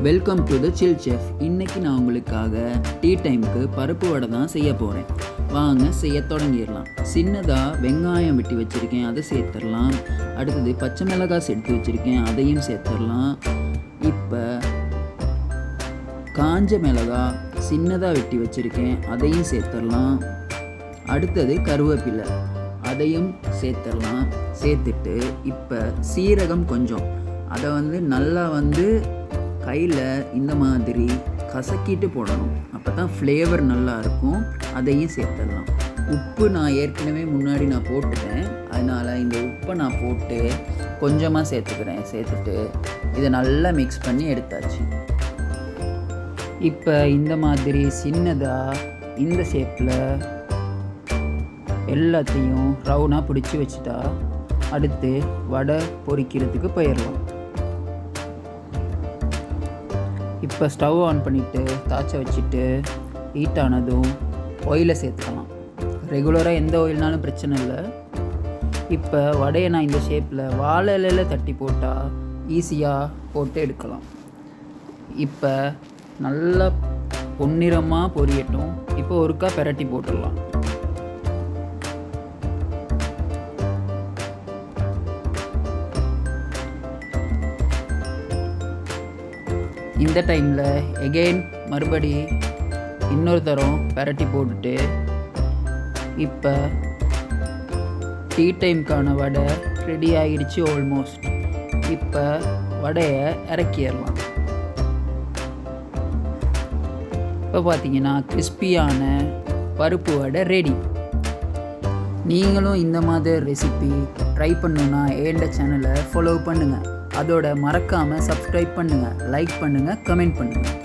Welcome to the chill chef. இன்றைக்கி நான் உங்களுக்காக டீ டைமுக்கு பருப்பு வடை தான் செய்ய போகிறேன். வாங்க செய்ய தொடங்கிடலாம். சின்னதாக வெங்காயம் வெட்டி வச்சுருக்கேன், அதை சேர்த்துடலாம். அடுத்தது பச்சை மிளகாய் எடுத்து வச்சுருக்கேன், அதையும் சேர்த்துடலாம். இப்போ காஞ்ச மிளகாய் சின்னதாக வெட்டி வச்சுருக்கேன், அதையும் சேர்த்துடலாம். அடுத்தது கருவேப்பிலை, அதையும் சேர்த்துடலாம். சேர்த்துட்டு இப்போ சீரகம் கொஞ்சம், அதை நல்லா கையில் இந்த மாதிரி கசக்கிட்டு போடணும். அப்போ தான் ஃப்ளேவர் நல்லாயிருக்கும். அதையும் சேர்த்துடலாம். உப்பு நான் ஏற்கனவே முன்னாடி போட்டுட்டேன், அதனால் இந்த உப்பை நான் போட்டு கொஞ்சமாக சேர்த்துக்கிறேன். சேர்த்துட்டு இதை நல்லா மிக்ஸ் பண்ணி எடுத்தாச்சு. இப்போ இந்த மாதிரி சின்னதாக இந்த ஷேப்பில் எல்லாத்தையும் ரவுண்டாக பிடிச்சி வச்சுட்டா அடுத்து வடை பொரிக்கிறதுக்கு போயிடலாம். இப்போ ஸ்டவ் ஆன் பண்ணிவிட்டு தாய்ச்ச வச்சுட்டு ஹீட் ஆனதும் ஆயிலை சேர்த்துக்கலாம். ரெகுலராக எந்த ஆயில்னாலும் பிரச்சனை இல்லை. இப்போ வடையை நான் இந்த ஷேப்பில் வாழை இலையில் தட்டி போட்டால் ஈஸியாக போட்டு எடுக்கலாம். இப்போ நல்லா பொன்னிறமாக பொரியட்டும். இப்போ ஒருக்கா பெரட்டி போட்டுடலாம். இந்த டைமில் எகெயின் மறுபடி இன்னொரு தரம் பெரட்டி போட்டுட்டு இப்போ டீ டைமுக்கான வடை ரெடி ஆகிடுச்சு ஆல்மோஸ்ட். இப்போ வடையை இறக்கிடலாம். இப்போ பார்த்தீங்கன்னா கிறிஸ்பியான பருப்பு வடை ரெடி. நீங்களும் இந்த மாதிரி ரெசிபி ட்ரை பண்ணணுன்னா ஏண்ட சேனலை ஃபாலோ பண்ணுங்கள். அதோட மறக்காமல் சப்ஸ்கிரைப் பண்ணுங்கள், லைக் பண்ணுங்கள், கமெண்ட் பண்ணுங்கள்.